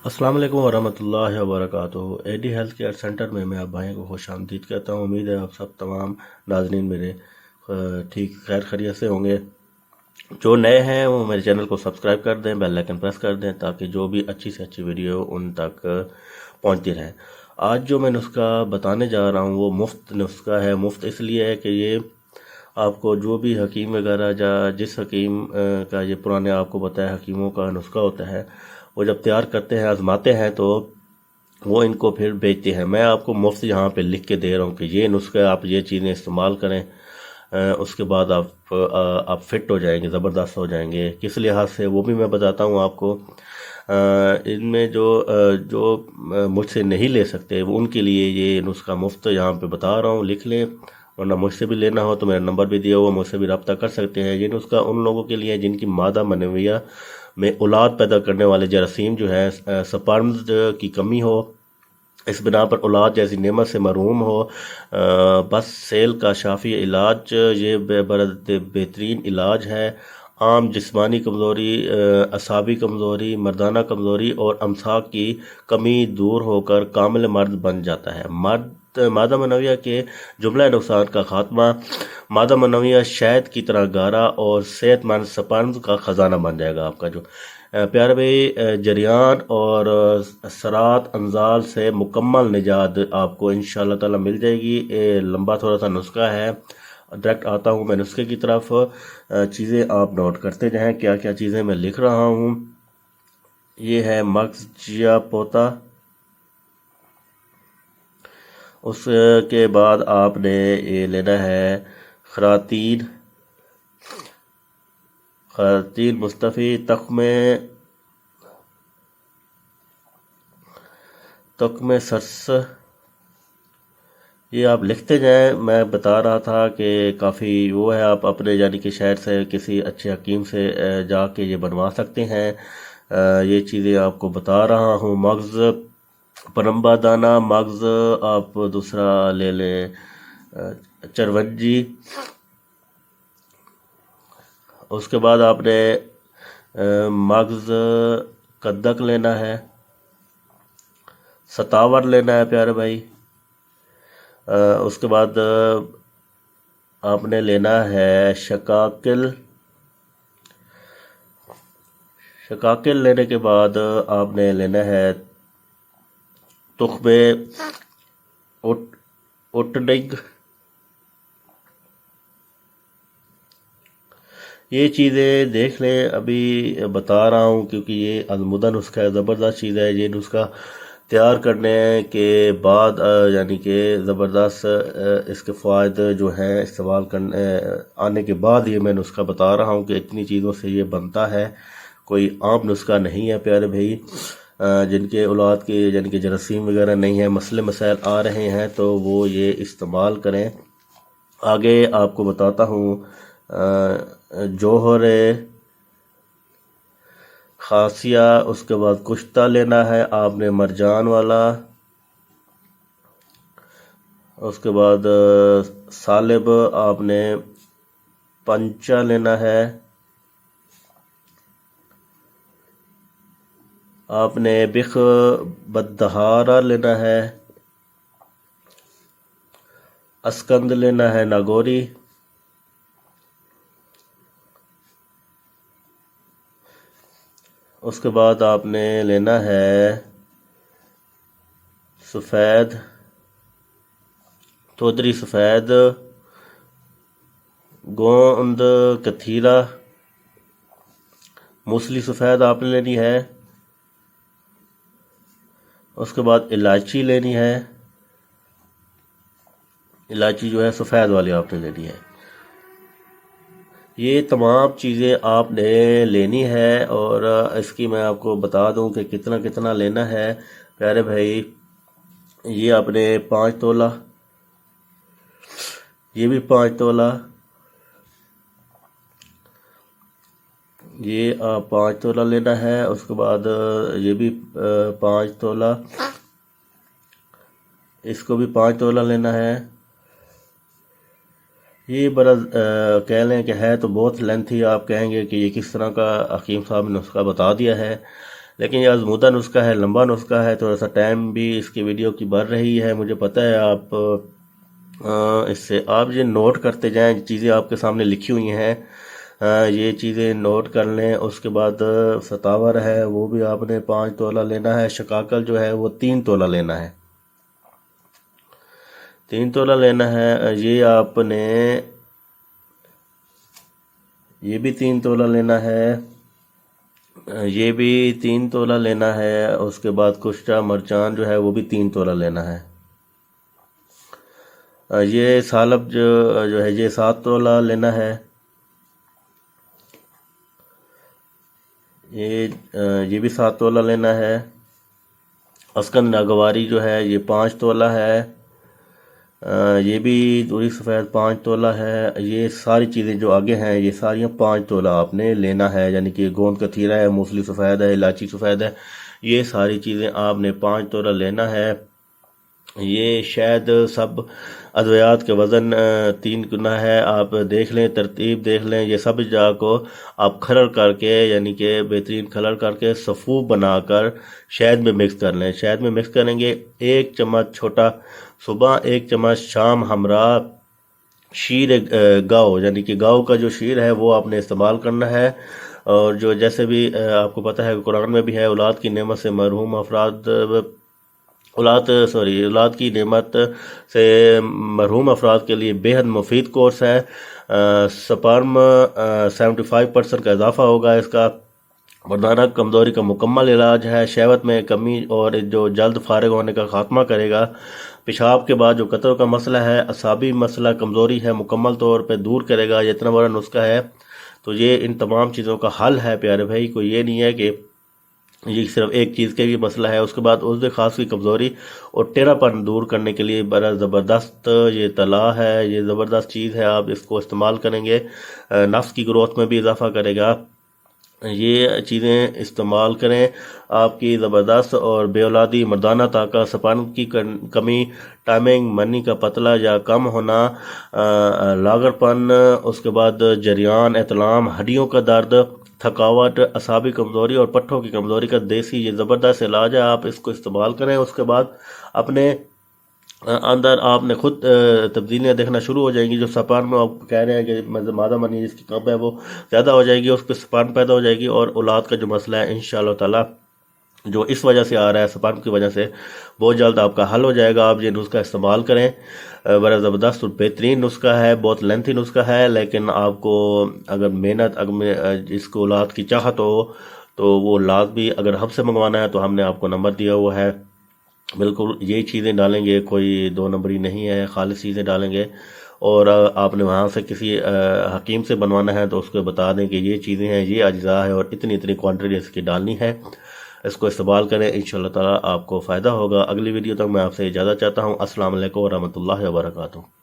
अस्सलाम वालेकुम वरहमतुल्लाहि वबरकातुहू। एडी हेल्थ केयर सेंटर में मैं आप भाइयों को खुश आमदीद कहता हूँ। उम्मीद है आप सब तमाम नाजरीन मेरे ठीक खैर खैरियत से होंगे। जो नए हैं वो मेरे चैनल को सब्सक्राइब कर दें, बेल आइकन प्रेस कर दें ताकि जो भी अच्छी से अच्छी वीडियो उन तक पहुंचती रहे। आज जो मैं नुस्खा बताने जा रहा हूँ वो मुफ्त नुस्खा है। मुफ्त इसलिए है कि ये आपको जो भी हकीम वगैरह या जिस हकीम का ये पुराने आपको बताया हकीमों का नुस्खा होता है, वो जब तैयार करते हैं आजमाते हैं तो वो इनको फिर बेचते हैं। मैं आपको मुफ्त यहाँ पे लिख के दे रहा हूँ कि ये नुस्खा आप ये चीज़ें इस्तेमाल करें, उसके बाद आप फिट हो जाएंगे, ज़बरदस्त हो जाएंगे। किस लिहाज से वो भी मैं बताता हूँ आपको। इनमें जो मुझसे नहीं ले सकते उनके लिए ये नुस्खा मुफ्त यहाँ पे बता रहा हूँ, लिख लें। वरना मुझसे भी लेना हो तो मेरा नंबर भी दिया हुआ, मुझसे भी रब्ता कर सकते हैं। ये नुस्खा उन लोगों के लिए जिनकी मादा मनविया में औलाद पैदा करने वाले जरासीम जो है, स्पर्म्स की कमी हो, इस बिना पर औलाद जैसी नेमत से महरूम हो, बस सेल का शाफी इलाज ये बेहतरीन इलाज है। आम जिस्मानी कमज़ोरी, असाबी कमज़ोरी, मर्दाना कमज़ोरी और अमसाक की कमी दूर होकर कामिल मर्द बन जाता है। मादा मनविया के जुमला नुकसान का खात्मा। मादा मनविया शहद की तरह गारा और सेहतमंद स्पर्म्स का खजाना बन जाएगा आपका। जो प्यारे भाई, जरियान और सरात अंजाल से मुकम्मल निजात आपको इंशाअल्लाह ताला मिल जाएगी। लंबा थोड़ा सा नुस्खा है। डायरेक्ट आता हूँ मैं नुस्खे की तरफ। चीज़ें आप नोट करते जाएं, क्या क्या चीज़ें मैं लिख रहा हूँ। ये है मग्ज जिया पोता। उसके बाद आपने ये लेना है खरातीन मुस्तफ़ी तख्मे सरस। ये आप लिखते जाएं। मैं बता रहा था कि काफ़ी वो है, आप अपने यानी कि शहर से किसी अच्छे हकीम से जाके ये बनवा सकते हैं। ये चीज़ें आपको बता रहा हूँ। मग्ज़ परम्बा दाना मग्ज़ आप दूसरा ले लें, चरवंजी। उसके बाद आपने मग्ज़ कद्दक लेना है, सतावर लेना है प्यारे भाई। उसके बाद आपने लेना है शकाकिल लेने के बाद आपने लेना है तुख्मे उटनिग। ये चीज़ें देख लें, अभी बता रहा हूँ क्योंकि ये अलमुदा नुस्खा है, ज़बरदस्त चीज़ है। ये नुस्खा तैयार करने के बाद यानी कि ज़बरदस्त इसके फ़ायदे जो हैं इस्तेमाल करने आने के बाद ये मैं नुस्खा बता रहा हूँ कि इतनी चीज़ों से ये बनता है। कोई आम नुस्खा नहीं है प्यारे भाई। जिनके औलाद के यानी कि जरासीम वगैरह नहीं है, मसले मसाइल आ रहे हैं, तो वो ये इस्तेमाल करें। आगे आपको बताता हूँ। जौहर खासिया, उसके बाद कुश्ता लेना है आपने मरजान वाला। उसके बाद सालिब आपने पंचा लेना है। आपने बिख बदहारा लेना है। अस्कंद लेना है नागौरी। उसके बाद आपने लेना है सफ़ेद तोदरी, सफ़ेद गोंद कथीरा, मूसली सफ़ेद आपने लेनी है। उसके बाद इलायची लेनी है। इलायची जो है सफ़ेद वाली आपने लेनी है। ये तमाम चीज़ें आपने लेनी है और इसकी मैं आपको बता दूं कि कितना कितना लेना है प्यारे भाई। ये आपने 5 तोला, ये भी 5 तोला, ये 5 तोला लेना है। उसके बाद ये भी 5 तोला, इसको भी 5 तोला लेना है। ये बड़ा कह लें कि है तो बहुत लेंथी। आप कहेंगे कि ये किस तरह का हकीम साहब ने नुस्खा बता दिया है, لیکن یہ آزمودہ نسخہ ہے، لمبا نسخہ ہے، تھوڑا سا ٹائم بھی اس کی ویڈیو کی بڑھ رہی ہے، مجھے پتہ ہے۔ آپ اس سے آپ یہ نوٹ کرتے جائیں، چیزیں آپ کے سامنے لکھی ہوئی ہیں، یہ چیزیں نوٹ کر لیں۔ اس کے بعد ستاور ہے وہ بھی آپ نے 5 تولہ لینا ہے، شقاقل جو ہے وہ 3 تولہ لینا ہے، 3 تولہ لینا ہے۔ یہ آپ نے یہ بھی 3 تولہ لینا ہے، یہ بھی 3 تولہ لینا ہے۔ اس کے بعد کشتہ مرچان جو ہے وہ بھی 3 تولہ لینا ہے۔ یہ سالب جو ہے یہ 7 تولہ لینا ہے، یہ بھی 7 تولہ لینا ہے۔ اسکند ناگواری جو ہے یہ 5 تولہ ہے، یہ بھی دوری سفید 5 تولہ ہے۔ یہ ساری چیزیں جو آگے ہیں یہ ساریاں 5 تولہ آپ نے لینا ہے، یعنی کہ گوند کتھیرا ہے، موسلی سفید ہے، الائچی سفید ہے، یہ ساری چیزیں آپ نے 5 تولہ لینا ہے۔ یہ شاید سب ادویات کے وزن 3 گنا ہے، آپ دیکھ لیں، ترتیب دیکھ لیں۔ یہ سب جا کو آپ کھرڑ کر کے، یعنی کہ بہترین کھرڑ کر کے صفوف بنا کر شہد میں مکس کر لیں۔ شہد میں مکس کریں گے 1 چمچ چھوٹا صبح، 1 چمچ شام، ہمراہ شیر گاؤ، یعنی کہ گاؤ کا جو شیر ہے وہ آپ نے استعمال کرنا ہے۔ اور جو جیسے بھی آپ کو پتہ ہے قرآن میں بھی ہے، اولاد کی نعمت سے محروم افراد اولاد کی نعمت سے محروم افراد کے لیے بے حد مفید کورس ہے۔ سپرم 75% کا اضافہ ہوگا اس کا، مردانہ کمزوری کا مکمل علاج ہے، شہوت میں کمی اور جو جلد فارغ ہونے کا خاتمہ کرے گا، پیشاب کے بعد جو قطروں کا مسئلہ ہے، اعصابی مسئلہ کمزوری ہے، مکمل طور پہ دور کرے گا۔ یہ اتنا بڑا نسخہ ہے تو یہ ان تمام چیزوں کا حل ہے پیارے بھائی۔ کوئی یہ نہیں ہے کہ یہ صرف ایک چیز کا بھی مسئلہ ہے۔ اس کے بعد عضو خاص کی کمزوری اور ٹیڑھا پن دور کرنے کے لیے بڑا زبردست یہ طلا ہے، یہ زبردست چیز ہے، آپ اس کو استعمال کریں گے، نفس کی گروتھ میں بھی اضافہ کرے گا۔ یہ چیزیں استعمال کریں، آپ کی زبردست اور بے اولادی، مردانہ طاقت، سپرم کی کمی، ٹائمنگ، منی کا پتلا یا کم ہونا، لاغر پن، اس کے بعد جریان، احتلام، ہڈیوں کا درد، تھکاوٹ، اعصابی کمزوری اور پٹھوں کی کمزوری کا دیسی یہ زبردست علاج ہے، آپ اس کو استعمال کریں۔ اس کے بعد اپنے اندر آپ نے خود تبدیلیاں دیکھنا شروع ہو جائیں گی۔ جو سپرم میں آپ کہہ رہے ہیں کہ مادہ منی جس کی کم ہے وہ زیادہ ہو جائے گی، اس پہ سپرم پیدا ہو جائے گی، اور اولاد کا جو مسئلہ ہے انشاءاللہ تعالی جو اس وجہ سے آ رہا ہے سپرم کی وجہ سے، بہت جلد آپ کا حل ہو جائے گا۔ آپ یہ نسخہ استعمال کریں، بڑا زبردست اور بہترین نسخہ ہے، بہت لینتھی نسخہ ہے، لیکن آپ کو اگر محنت، اگر جس کو اولاد کی چاہت ہو تو وہ لازمی اگر ہم سے منگوانا ہے تو ہم نے آپ کو نمبر دیا ہوا ہے، بالکل یہی چیزیں ڈالیں گے، کوئی 2 نمبری نہیں ہے، خالص چیزیں ڈالیں گے۔ اور آپ نے وہاں سے کسی حکیم سے بنوانا ہے تو اس کو بتا دیں کہ یہ چیزیں ہیں، یہ اجزاء ہے اور اتنی کوانٹٹی اس کی ڈالنی ہے۔ اس کو استعمال کریں، انشاءاللہ تعالی آپ کو فائدہ ہوگا۔ اگلی ویڈیو تک میں آپ سے اجازت چاہتا ہوں۔ السلام علیکم ورحمۃ اللہ وبرکاتہ۔